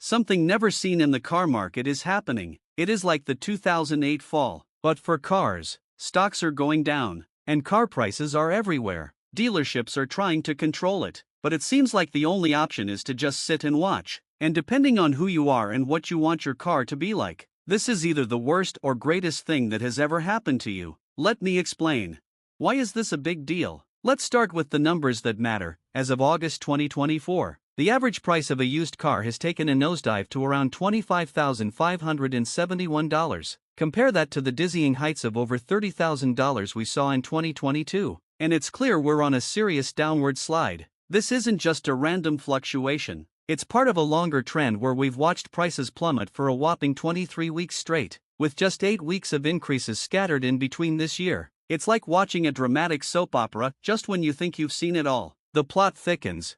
Something never seen in the car market is happening. It is like the 2008 fall, but for cars. Stocks are going down, and car prices are everywhere. Dealerships are trying to control it, but it seems like the only option is to just sit and watch. And depending on who you are and what you want your car to be like, this is either the worst or greatest thing that has ever happened to you. Let me explain. Why is this a big deal? Let's start with the numbers that matter. As of August 2024, the average price of a used car has taken a nosedive to around $25,571. Compare that to the dizzying heights of over $30,000 we saw in 2022, and it's clear we're on a serious downward slide. This isn't just a random fluctuation. It's part of a longer trend where we've watched prices plummet for a whopping 23 weeks straight, with just 8 weeks of increases scattered in between this year. It's like watching a dramatic soap opera just when you think you've seen it all. The plot thickens.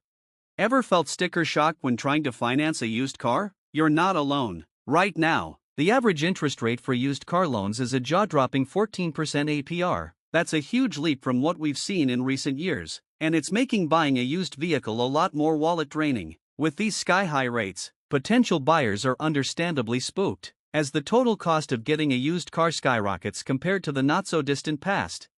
Ever felt sticker shock when trying to finance a used car? You're not alone. Right now, the average interest rate for used car loans is a jaw-dropping 14% APR. That's a huge leap from what we've seen in recent years, and it's making buying a used vehicle a lot more wallet-draining. With these sky-high rates, potential buyers are understandably spooked, as the total cost of getting a used car skyrockets compared to the not-so-distant past.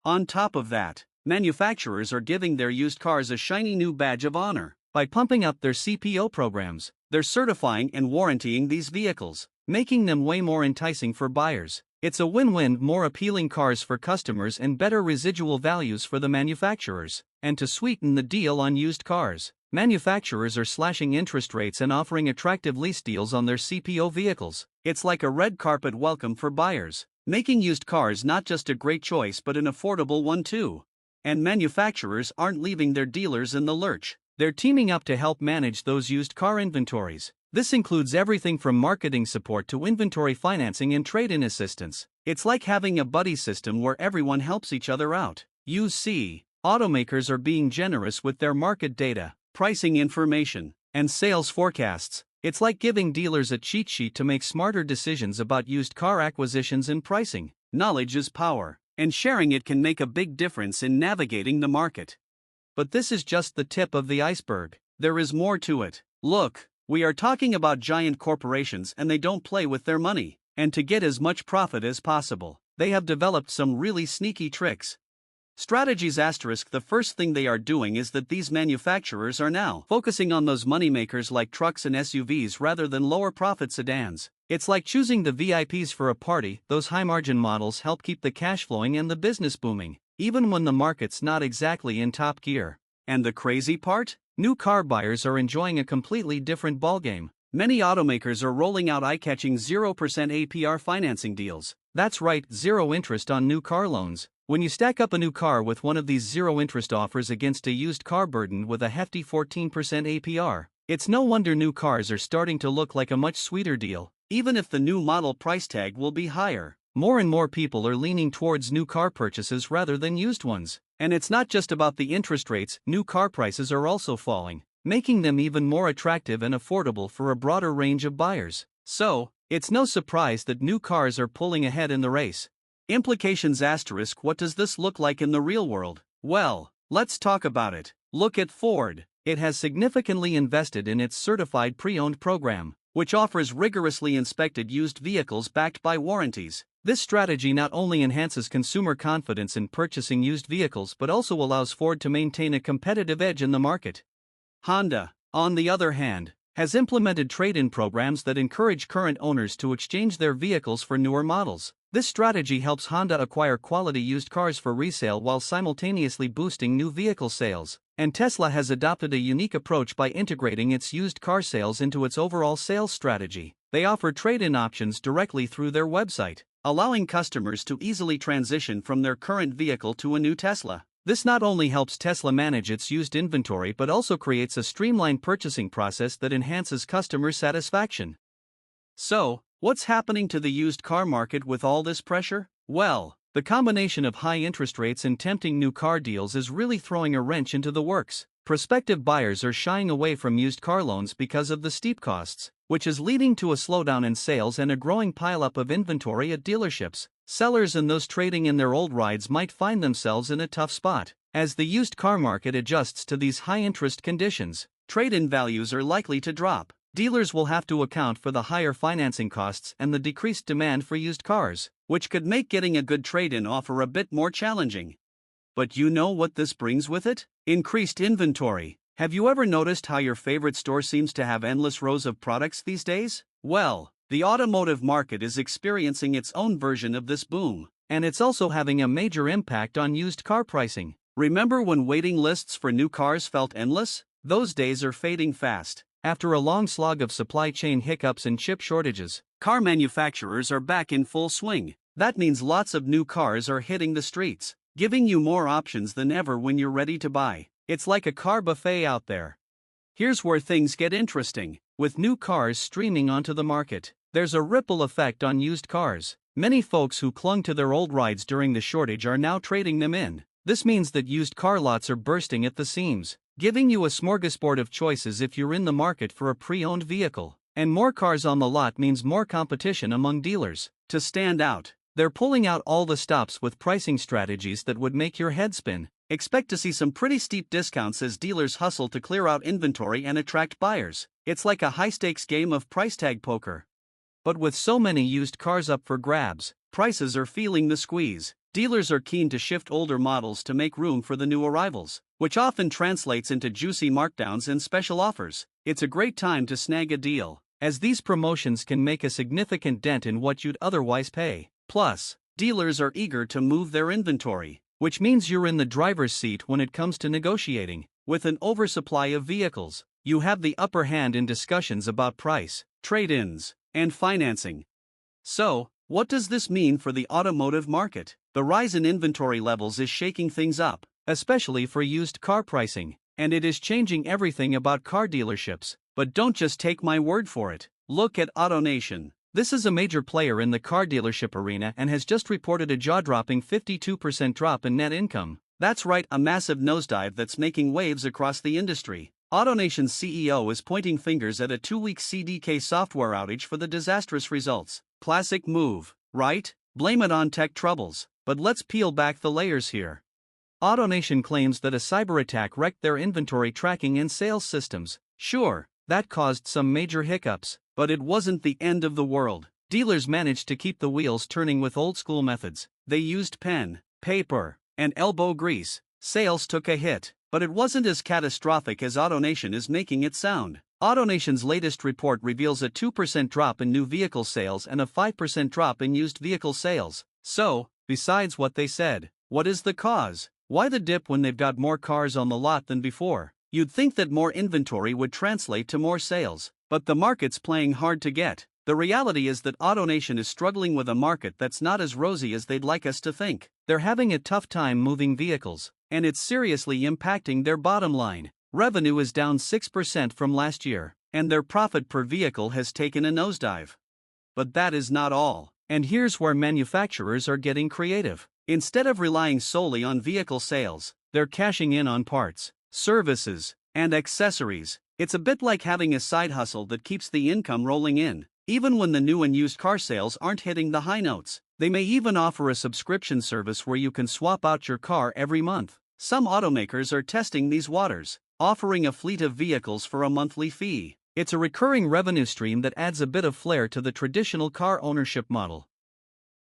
On top of that, manufacturers are giving their used cars a shiny new badge of honor. By pumping up their CPO programs, they're certifying and warrantying these vehicles, making them way more enticing for buyers. It's a win-win: more appealing cars for customers and better residual values for the manufacturers. And to sweeten the deal on used cars, manufacturers are slashing interest rates and offering attractive lease deals on their CPO vehicles. It's like a red carpet welcome for buyers, making used cars not just a great choice but an affordable one too. And manufacturers aren't leaving their dealers in the lurch. They're teaming up to help manage those used car inventories. This includes everything from marketing support to inventory financing and trade-in assistance. It's like having a buddy system where everyone helps each other out. You see, automakers are being generous with their market data, pricing information, and sales forecasts. It's like giving dealers a cheat sheet to make smarter decisions about used car acquisitions and pricing. Knowledge is power, and sharing it can make a big difference in navigating the market. But this is just the tip of the iceberg. There is more to it. Look, we are talking about giant corporations, and they don't play with their money. And to get as much profit as possible, they have developed some really sneaky tricks. Strategies *. The first thing they are doing is that these manufacturers are now focusing on those moneymakers like trucks and SUVs rather than lower profit sedans. It's like choosing the VIPs for a party. Those high-margin models help keep the cash flowing and the business booming, even when the market's not exactly in top gear. And the crazy part? New car buyers are enjoying a completely different ballgame. Many automakers are rolling out eye-catching 0% APR financing deals. That's right, zero interest on new car loans. When you stack up a new car with one of these zero-interest offers against a used car burdened with a hefty 14% APR, it's no wonder new cars are starting to look like a much sweeter deal, even if the new model price tag will be higher. More and more people are leaning towards new car purchases rather than used ones. And it's not just about the interest rates, new car prices are also falling, making them even more attractive and affordable for a broader range of buyers. So, it's no surprise that new cars are pulling ahead in the race. Implications *. What does this look like in the real world? Well, let's talk about it. Look at Ford. It has significantly invested in its certified pre-owned program, which offers rigorously inspected used vehicles backed by warranties. This strategy not only enhances consumer confidence in purchasing used vehicles but also allows Ford to maintain a competitive edge in the market. Honda, on the other hand, has implemented trade-in programs that encourage current owners to exchange their vehicles for newer models. This strategy helps Honda acquire quality used cars for resale while simultaneously boosting new vehicle sales. And Tesla has adopted a unique approach by integrating its used car sales into its overall sales strategy. They offer trade-in options directly through their website, allowing customers to easily transition from their current vehicle to a new Tesla. This not only helps Tesla manage its used inventory but also creates a streamlined purchasing process that enhances customer satisfaction. So, what's happening to the used car market with all this pressure? Well, the combination of high interest rates and tempting new car deals is really throwing a wrench into the works. Prospective buyers are shying away from used car loans because of the steep costs, which is leading to a slowdown in sales and a growing pileup of inventory at dealerships. Sellers and those trading in their old rides might find themselves in a tough spot. As the used car market adjusts to these high-interest conditions, trade-in values are likely to drop. dealers will have to account for the higher financing costs and the decreased demand for used cars, which could make getting a good trade-in offer a bit more challenging. But you know what this brings with it? Increased inventory. Have you ever noticed how your favorite store seems to have endless rows of products these days? Well, the automotive market is experiencing its own version of this boom, and it's also having a major impact on used car pricing. Remember when waiting lists for new cars felt endless? Those days are fading fast. After a long slog of supply chain hiccups and chip shortages, car manufacturers are back in full swing. That means lots of new cars are hitting the streets, giving you more options than ever when you're ready to buy. It's like a car buffet out there. Here's where things get interesting. With new cars streaming onto the market, there's a ripple effect on used cars. Many folks who clung to their old rides during the shortage are now trading them in. This means that used car lots are bursting at the seams, giving you a smorgasbord of choices if you're in the market for a pre-owned vehicle. And more cars on the lot means more competition among dealers. To stand out, they're pulling out all the stops with pricing strategies that would make your head spin. Expect to see some pretty steep discounts as dealers hustle to clear out inventory and attract buyers. It's like a high-stakes game of price tag poker. But with so many used cars up for grabs, prices are feeling the squeeze. Dealers are keen to shift older models to make room for the new arrivals, which often translates into juicy markdowns and special offers. It's a great time to snag a deal, as these promotions can make a significant dent in what you'd otherwise pay. Plus, dealers are eager to move their inventory, which means you're in the driver's seat when it comes to negotiating. With an oversupply of vehicles, you have the upper hand in discussions about price, trade-ins, and financing. So, what does this mean for the automotive market? The rise in inventory levels is shaking things up, especially for used car pricing, and it is changing everything about car dealerships. But don't just take my word for it. Look at AutoNation. This is a major player in the car dealership arena and has just reported a jaw-dropping 52% drop in net income. That's right, a massive nosedive that's making waves across the industry. AutoNation's CEO is pointing fingers at a 2-week CDK software outage for the disastrous results. Classic move, right? Blame it on tech troubles. But let's peel back the layers here. AutoNation claims that a cyber attack wrecked their inventory tracking and sales systems. Sure, that caused some major hiccups, but it wasn't the end of the world. Dealers managed to keep the wheels turning with old-school methods. They used pen, paper, and elbow grease. Sales took a hit, but it wasn't as catastrophic as AutoNation is making it sound. AutoNation's latest report reveals a 2% drop in new vehicle sales and a 5% drop in used vehicle sales. So, besides what they said, what is the cause? Why the dip when they've got more cars on the lot than before? You'd think that more inventory would translate to more sales, but the market's playing hard to get. The reality is that AutoNation is struggling with a market that's not as rosy as they'd like us to think. They're having a tough time moving vehicles, and it's seriously impacting their bottom line. Revenue is down 6% from last year, and their profit per vehicle has taken a nosedive. But that is not all, and here's where manufacturers are getting creative. Instead of relying solely on vehicle sales, they're cashing in on parts, services, and accessories. It's a bit like having a side hustle that keeps the income rolling in, even when the new and used car sales aren't hitting the high notes. They may even offer a subscription service where you can swap out your car every month. Some automakers are testing these waters, offering a fleet of vehicles for a monthly fee. It's a recurring revenue stream that adds a bit of flair to the traditional car ownership model.